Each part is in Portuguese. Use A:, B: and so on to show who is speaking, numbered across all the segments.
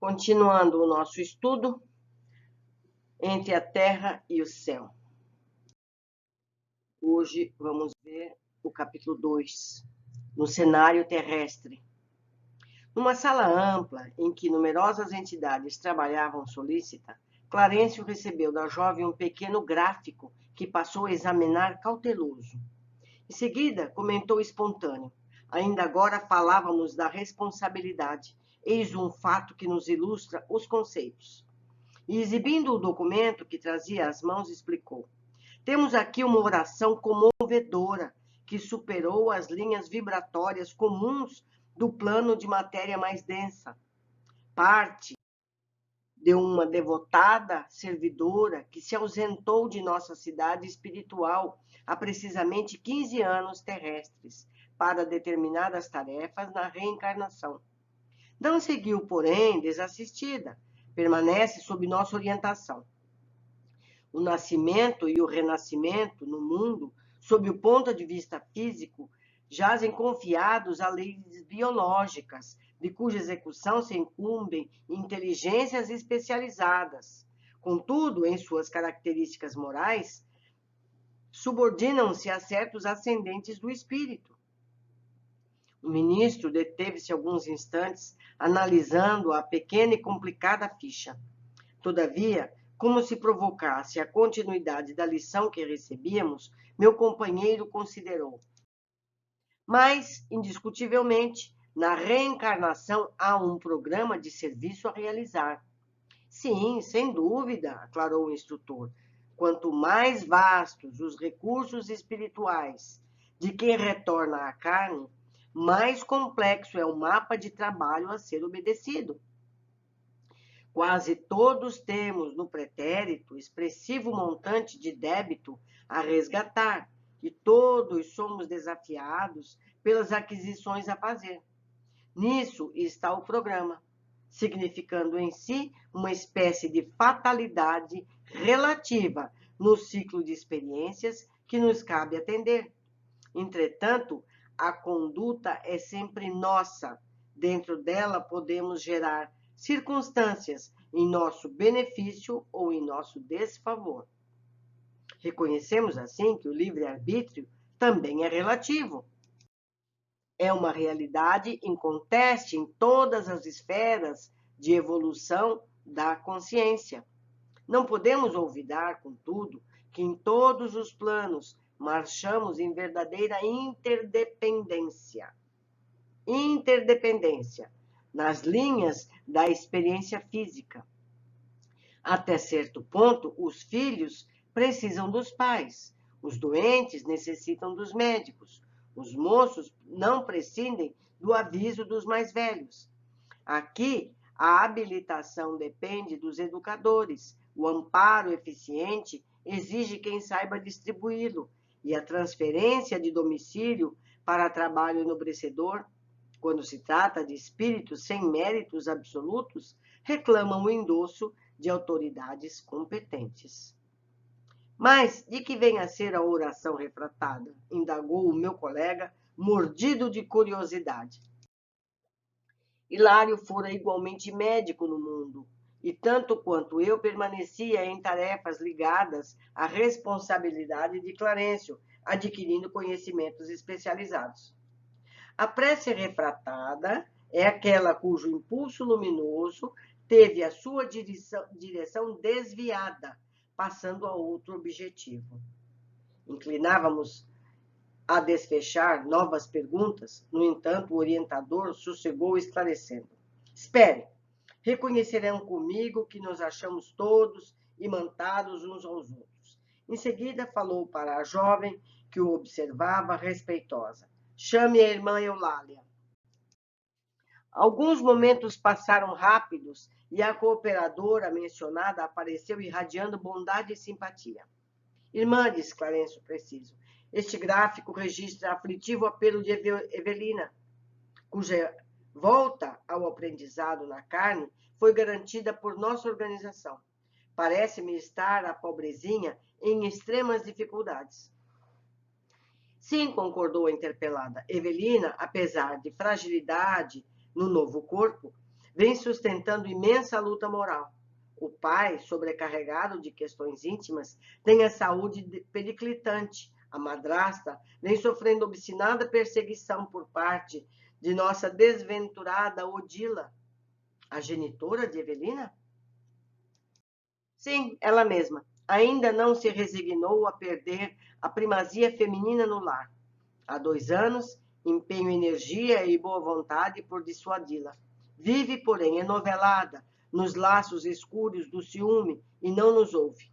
A: Continuando o nosso estudo entre a Terra e o Céu. Hoje vamos ver o capítulo 2, no cenário terrestre. Numa sala ampla, em que numerosas entidades trabalhavam solícita, Clarencio recebeu da jovem um pequeno gráfico que passou a examinar cauteloso. Em seguida, comentou espontâneo. Ainda agora falávamos da responsabilidade. Eis um fato que nos ilustra os conceitos. E exibindo o documento que trazia às mãos, explicou. Temos aqui uma oração comovedora que superou as linhas vibratórias comuns do plano de matéria mais densa. Parte de uma devotada servidora que se ausentou de nossa cidade espiritual há precisamente 15 anos terrestres para determinadas tarefas na reencarnação. Não seguiu, porém, desassistida, permanece sob nossa orientação. O nascimento e o renascimento no mundo, sob o ponto de vista físico, jazem confiados a leis biológicas, de cuja execução se incumbem inteligências especializadas. Contudo, em suas características morais, subordinam-se a certos ascendentes do espírito. O ministro deteve-se alguns instantes, analisando a pequena e complicada ficha. Todavia, como se provocasse a continuidade da lição que recebíamos, meu companheiro considerou. Mas, indiscutivelmente, na reencarnação há um programa de serviço a realizar. Sim, sem dúvida, aclarou o instrutor. Quanto mais vastos os recursos espirituais de quem retorna à carne, mais complexo é o mapa de trabalho a ser obedecido. Quase todos temos no pretérito expressivo montante de débito a resgatar, e todos somos desafiados pelas aquisições a fazer. Nisso está o programa, significando em si uma espécie de fatalidade relativa no ciclo de experiências que nos cabe atender. Entretanto, a conduta é sempre nossa. Dentro dela podemos gerar circunstâncias em nosso benefício ou em nosso desfavor. Reconhecemos assim que o livre-arbítrio também é relativo. É uma realidade inconteste em todas as esferas de evolução da consciência. Não podemos olvidar, contudo, que em todos os planos marchamos em verdadeira interdependência. Nas linhas da experiência física. Até certo ponto, os filhos precisam dos pais, os doentes necessitam dos médicos, os moços não prescindem do aviso dos mais velhos. Aqui, a habilitação depende dos educadores, o amparo eficiente exige quem saiba distribuí-lo, e a transferência de domicílio para trabalho enobrecedor, quando se trata de espíritos sem méritos absolutos, reclamam o endosso de autoridades competentes. Mas de que vem a ser a oração refratada? Indagou o meu colega, mordido de curiosidade. Hilário fora igualmente médico no mundo, e tanto quanto eu permanecia em tarefas ligadas à responsabilidade de Clarencio, adquirindo conhecimentos especializados. A prece refratada é aquela cujo impulso luminoso teve a sua direção desviada, passando a outro objetivo. Inclinávamos a desfechar novas perguntas, no entanto, o orientador sossegou esclarecendo. Espere, reconhecerão comigo que nos achamos todos imantados uns aos outros. Em seguida, falou para a jovem, que o observava respeitosa. Chame a irmã Eulália. Alguns momentos passaram rápidos e a cooperadora mencionada apareceu irradiando bondade e simpatia. Irmã, disse Clarencio preciso, este gráfico registra aflitivo apelo de Evelina, cuja volta ao aprendizado na carne foi garantida por nossa organização. Parece-me estar a pobrezinha em extremas dificuldades. Sim, concordou a interpelada. Evelina, apesar de fragilidade no novo corpo, vem sustentando imensa luta moral. O pai, sobrecarregado de questões íntimas, tem a saúde periclitante. A madrasta vem sofrendo obstinada perseguição por parte de nossa desventurada Odila. A genitora de Evelina? Sim, ela mesma. Ainda não se resignou a perder a primazia feminina no lar. Há 2 anos, empenho energia e boa vontade por dissuadi-la. Vive, porém, enovelada nos laços escuros do ciúme e não nos ouve.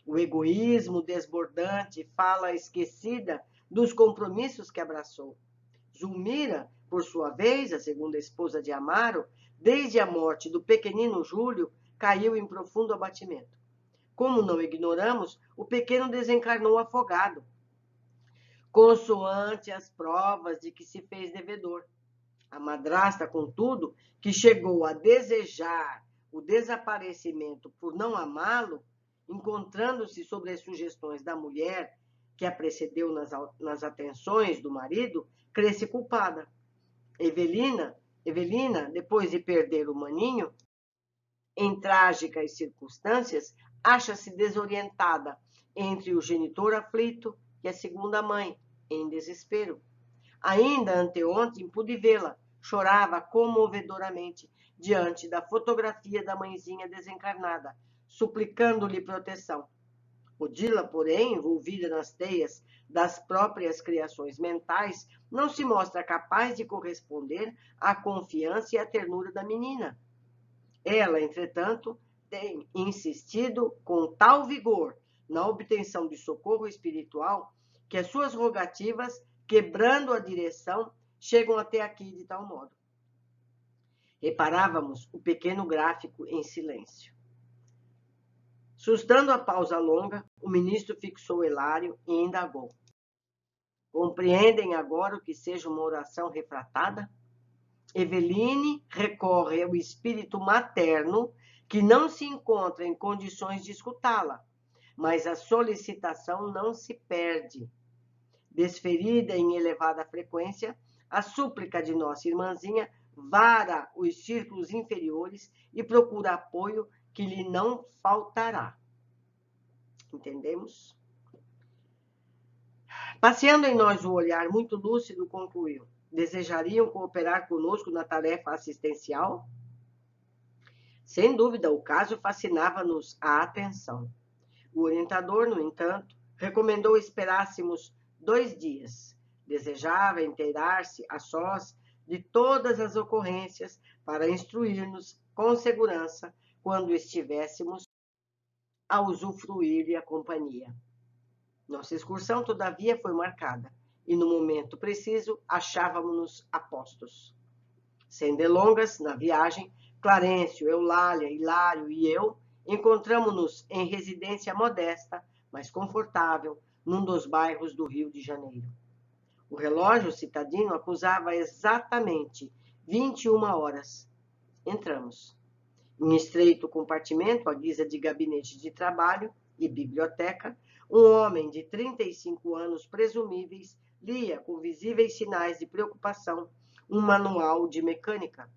A: O egoísmo desbordante fala esquecida dos compromissos que abraçou. Zulmira, por sua vez, a segunda esposa de Amaro, desde a morte do pequenino Júlio, caiu em profundo abatimento. Como não ignoramos, o pequeno desencarnou afogado, consoante as provas de que se fez devedor. A madrasta, contudo, que chegou a desejar o desaparecimento por não amá-lo, encontrando-se sobre as sugestões da mulher que a precedeu nas atenções do marido, cresce culpada. Evelina, depois de perder o maninho, em trágicas circunstâncias, acha-se desorientada entre o genitor aflito e a segunda mãe, em desespero. Ainda anteontem pude vê-la, chorava comovedoramente diante da fotografia da mãezinha desencarnada, suplicando-lhe proteção. Odila, porém, envolvida nas teias das próprias criações mentais, não se mostra capaz de corresponder à confiança e à ternura da menina. Ela, entretanto, tem insistido com tal vigor na obtenção de socorro espiritual que as suas rogativas, quebrando a direção, chegam até aqui de tal modo. Reparávamos o pequeno gráfico em silêncio. Sustando a pausa longa, o ministro fixou Hilário e indagou. Compreendem agora o que seja uma oração refratada? Eveline recorre ao espírito materno que não se encontra em condições de escutá-la, mas a solicitação não se perde. Desferida em elevada frequência, a súplica de nossa irmãzinha vara os círculos inferiores e procura apoio que lhe não faltará. Entendemos? Passeando em nós o olhar muito lúcido, concluiu. Desejariam cooperar conosco na tarefa assistencial? Sem dúvida, o caso fascinava-nos a atenção. O orientador, no entanto, recomendou esperássemos 2 dias. Desejava inteirar-se a sós de todas as ocorrências para instruir-nos com segurança quando estivéssemos a usufruir-lhe a companhia. Nossa excursão, todavia, foi marcada, e no momento preciso achávamos-nos a postos. Sem delongas, na viagem, Clarencio, Eulália, Hilário e eu encontramo-nos em residência modesta, mas confortável, num dos bairros do Rio de Janeiro. O relógio citadino acusava exatamente 21 horas. Entramos. Em estreito compartimento, à guisa de gabinete de trabalho e biblioteca, um homem de 35 anos presumíveis lia, com visíveis sinais de preocupação, um manual de mecânica.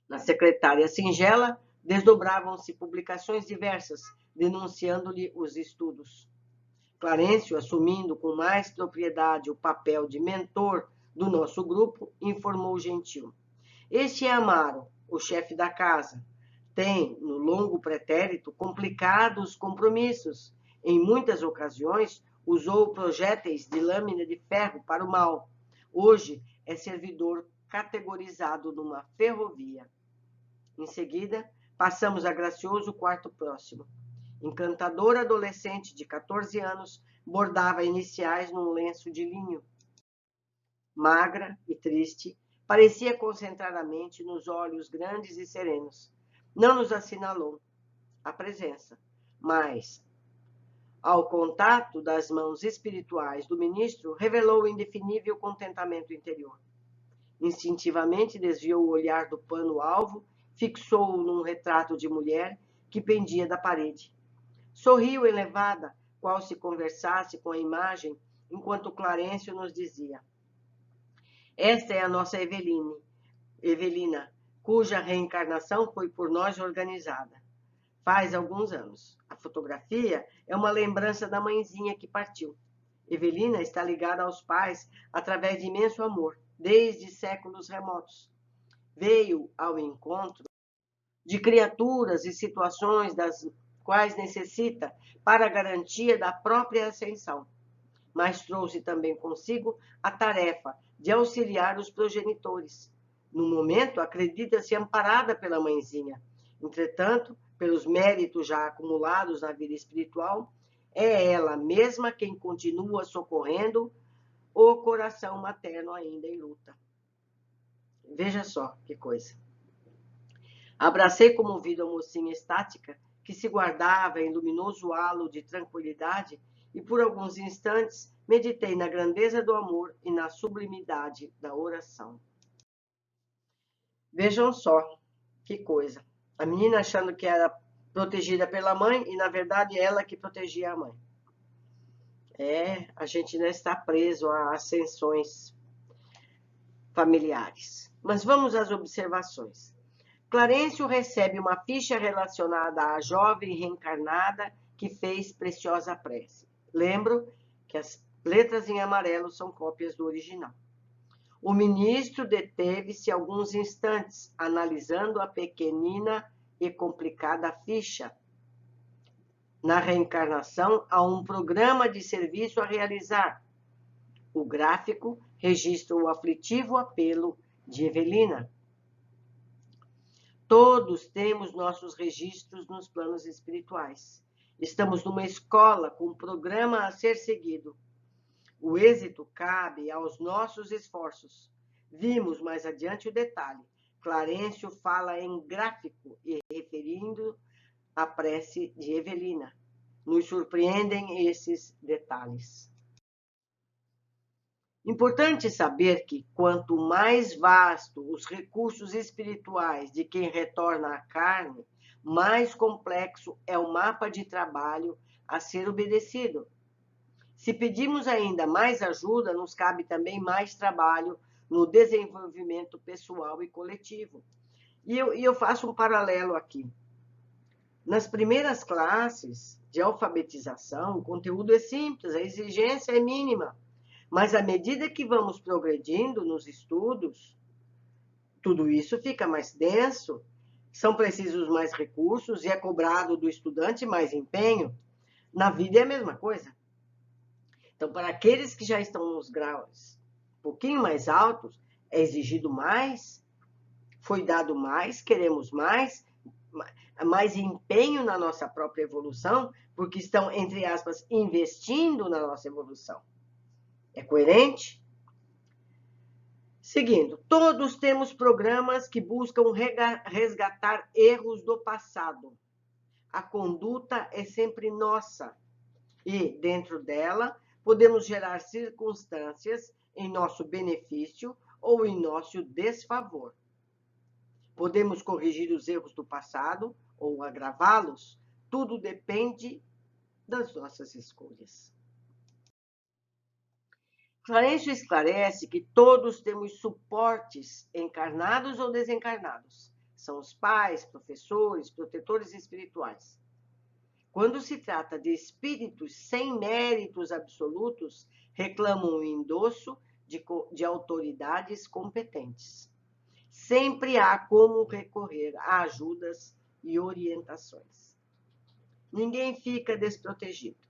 A: Na secretária singela, desdobravam-se publicações diversas, denunciando-lhe os estudos. Clarencio, assumindo com mais propriedade o papel de mentor do nosso grupo, informou gentil. Este é Amaro, o chefe da casa. Tem, no longo pretérito, complicados compromissos. Em muitas ocasiões, usou projéteis de lâmina de ferro para o mal. Hoje é servidor categorizado numa ferrovia. Em seguida, passamos a gracioso quarto próximo. Encantadora adolescente de 14 anos bordava iniciais num lenço de linho. Magra e triste, parecia concentrar a mente nos olhos grandes e serenos. Não nos assinalou a presença, mas, ao contato das mãos espirituais do ministro, revelou o indefinível contentamento interior. Instintivamente desviou o olhar do pano-alvo, fixou-o num retrato de mulher que pendia da parede. Sorriu elevada, qual se conversasse com a imagem, enquanto Clarencio nos dizia: esta é a nossa Evelina, cuja reencarnação foi por nós organizada faz alguns anos. A fotografia é uma lembrança da mãezinha que partiu. Evelina está ligada aos pais através de imenso amor, desde séculos remotos. Veio ao encontro de criaturas e situações das quais necessita para a garantia da própria ascensão, mas trouxe também consigo a tarefa de auxiliar os progenitores. No momento, acredita-se amparada pela mãezinha. Entretanto, pelos méritos já acumulados na vida espiritual, é ela mesma quem continua socorrendo o coração materno ainda em luta. Veja só que coisa. Abracei comovido a mocinha estática que se guardava em luminoso halo de tranquilidade e por alguns instantes meditei na grandeza do amor e na sublimidade da oração. Vejam só que coisa. A menina achando que era protegida pela mãe e, na verdade, ela que protegia a mãe. A gente não está preso a ascensões familiares. Mas vamos às observações. Clarencio recebe uma ficha relacionada à jovem reencarnada que fez preciosa prece. Lembro que as letras em amarelo são cópias do original. O ministro deteve-se alguns instantes, analisando a pequenina e complicada ficha. Na reencarnação, há um programa de serviço a realizar. O gráfico registra o aflitivo apelo de Evelina. Todos temos nossos registros nos planos espirituais. Estamos numa escola com um programa a ser seguido. O êxito cabe aos nossos esforços. Vimos mais adiante o detalhe. Clarencio fala em gráfico e referindo a prece de Evelina. Nos surpreendem esses detalhes. Importante saber que, quanto mais vasto os recursos espirituais de quem retorna à carne, mais complexo é o mapa de trabalho a ser obedecido. Se pedimos ainda mais ajuda, nos cabe também mais trabalho no desenvolvimento pessoal e coletivo. E eu faço um paralelo aqui. Nas primeiras classes de alfabetização, o conteúdo é simples, a exigência é mínima. Mas à medida que vamos progredindo nos estudos, tudo isso fica mais denso, são precisos mais recursos e é cobrado do estudante mais empenho. Na vida é a mesma coisa. Então, para aqueles que já estão nos graus um pouquinho mais altos, é exigido mais, foi dado mais, queremos mais empenho na nossa própria evolução, porque estão, entre aspas, investindo na nossa evolução. É coerente? Seguindo, todos temos programas que buscam resgatar erros do passado. A conduta é sempre nossa e, dentro dela, podemos gerar circunstâncias em nosso benefício ou em nosso desfavor. Podemos corrigir os erros do passado ou agravá-los. Tudo depende das nossas escolhas. Clarencio esclarece que todos temos suportes encarnados ou desencarnados. São os pais, professores, protetores espirituais. Quando se trata de espíritos sem méritos absolutos, reclamam o endosso de autoridades competentes. Sempre há como recorrer a ajudas e orientações. Ninguém fica desprotegido.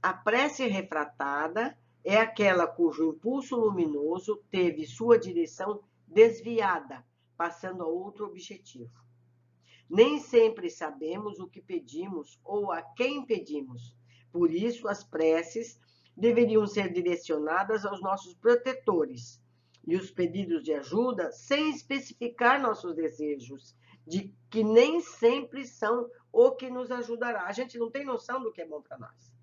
A: A prece refratada é aquela cujo impulso luminoso teve sua direção desviada, passando a outro objetivo. Nem sempre sabemos o que pedimos ou a quem pedimos. Por isso, as preces deveriam ser direcionadas aos nossos protetores e os pedidos de ajuda sem especificar nossos desejos, de que nem sempre são o que nos ajudará. A gente não tem noção do que é bom para nós.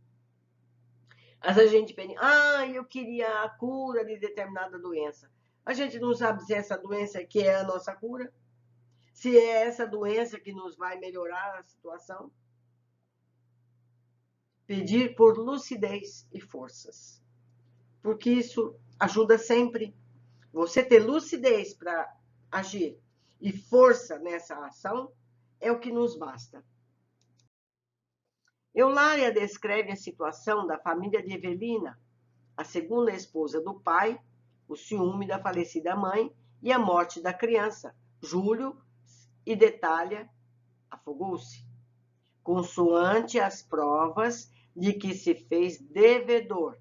A: Às vezes a gente pensa, eu queria a cura de determinada doença. A gente não sabe se essa doença que é a nossa cura, se é essa doença que nos vai melhorar a situação. Pedir por lucidez e forças, porque isso ajuda sempre. Você ter lucidez para agir e força nessa ação é o que nos basta. Eulália descreve a situação da família de Evelina, a segunda esposa do pai, o ciúme da falecida mãe e a morte da criança. Júlio, e detalha, afogou-se, consoante as provas de que se fez devedor.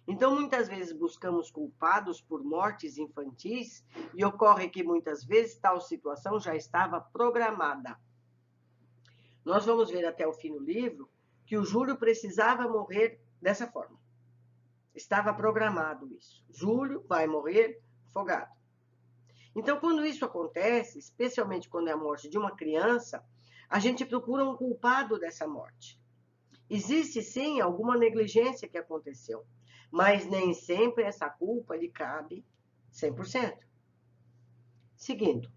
A: Então, muitas vezes buscamos culpados por mortes infantis e ocorre que muitas vezes tal situação já estava programada. Nós vamos ver até o fim do livro que o Júlio precisava morrer dessa forma. Estava programado isso. Júlio vai morrer afogado. Então, quando isso acontece, especialmente quando é a morte de uma criança, a gente procura um culpado dessa morte. Existe, sim, alguma negligência que aconteceu, mas nem sempre essa culpa lhe cabe 100%. Seguindo,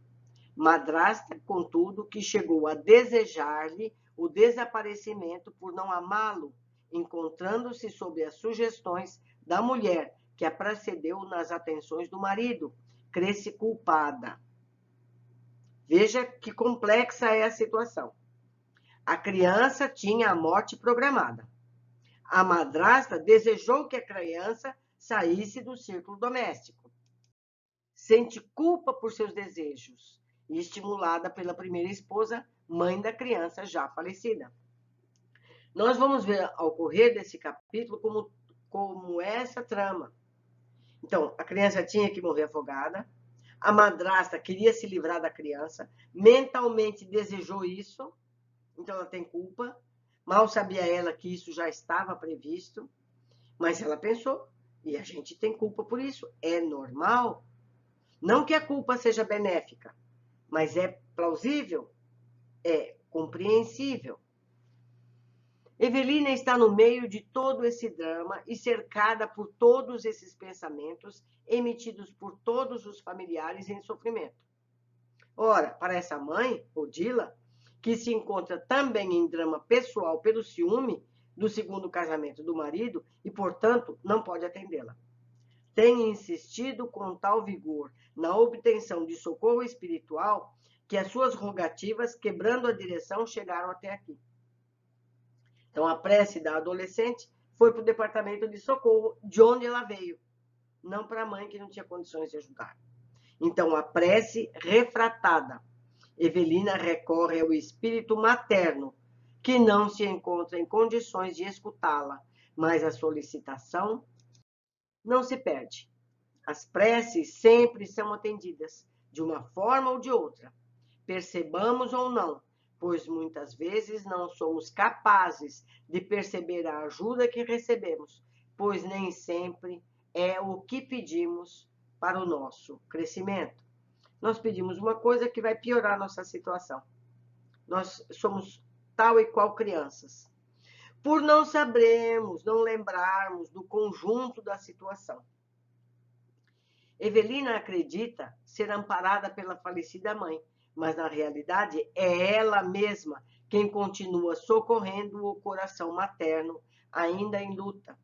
A: madrasta, contudo, que chegou a desejar-lhe o desaparecimento por não amá-lo, encontrando-se sob as sugestões da mulher que a precedeu nas atenções do marido, cresce culpada. Veja que complexa é a situação. A criança tinha a morte programada. A madrasta desejou que a criança saísse do círculo doméstico. Sente culpa por seus desejos e estimulada pela primeira esposa, mãe da criança já falecida. Nós vamos ver ao correr desse capítulo como essa trama. Então, a criança tinha que morrer afogada, a madrasta queria se livrar da criança, mentalmente desejou isso, então ela tem culpa. Mal sabia ela que isso já estava previsto, mas ela pensou, e a gente tem culpa por isso. É normal. Não que a culpa seja benéfica, mas é plausível, é compreensível. Evelina está no meio de todo esse drama e cercada por todos esses pensamentos emitidos por todos os familiares em sofrimento. Ora, para essa mãe, Odila, que se encontra também em drama pessoal pelo ciúme do segundo casamento do marido e, portanto, não pode atendê-la. Tem insistido com tal vigor na obtenção de socorro espiritual que as suas rogativas, quebrando a direção, chegaram até aqui. Então, a prece da adolescente foi para o departamento de socorro, de onde ela veio, não para a mãe que não tinha condições de ajudar. Então, a prece refratada. Evelina recorre ao espírito materno, que não se encontra em condições de escutá-la, mas a solicitação não se perde. As preces sempre são atendidas, de uma forma ou de outra, percebamos ou não, pois muitas vezes não somos capazes de perceber a ajuda que recebemos, pois nem sempre é o que pedimos para o nosso crescimento. Nós pedimos uma coisa que vai piorar a nossa situação. Nós somos tal e qual crianças. Por não sabermos, não lembrarmos do conjunto da situação. Evelina acredita ser amparada pela falecida mãe, mas na realidade é ela mesma quem continua socorrendo o coração materno, ainda em luta.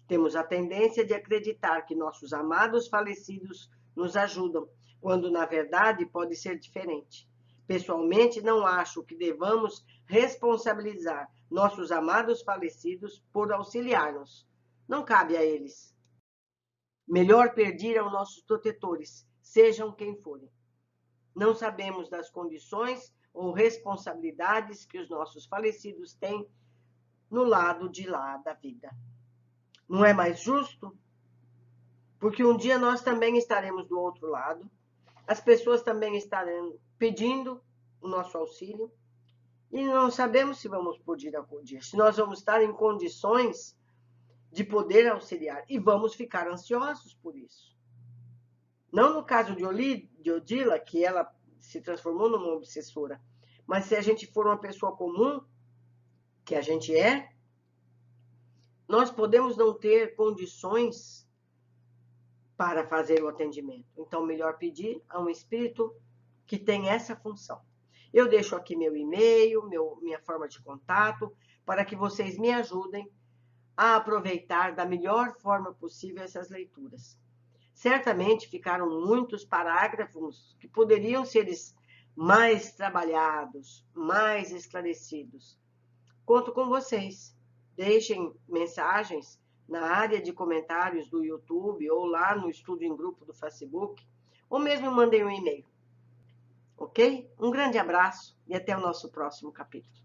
A: Temos a tendência de acreditar que nossos amados falecidos nos ajudam, quando na verdade pode ser diferente. Pessoalmente, não acho que devamos responsabilizar nossos amados falecidos por auxiliar-nos. Não cabe a eles. Melhor pedir aos nossos protetores, sejam quem forem. Não sabemos das condições ou responsabilidades que os nossos falecidos têm no lado de lá da vida. Não é mais justo? Porque um dia nós também estaremos do outro lado, as pessoas também estarão pedindo o nosso auxílio e não sabemos se vamos poder acudir, se nós vamos estar em condições de poder auxiliar e vamos ficar ansiosos por isso. Não no caso de Odila, que ela se transformou numa obsessora, mas se a gente for uma pessoa comum, que a gente é, nós podemos não ter condições para fazer o atendimento. Então, melhor pedir a um espírito que tem essa função. Eu deixo aqui meu e-mail, minha forma de contato, para que vocês me ajudem a aproveitar da melhor forma possível essas leituras. Certamente ficaram muitos parágrafos que poderiam ser mais trabalhados, mais esclarecidos. Conto com vocês. Deixem mensagens na área de comentários do YouTube ou lá no Estudo em Grupo do Facebook, ou mesmo mandem um e-mail. Ok? Um grande abraço e até o nosso próximo capítulo.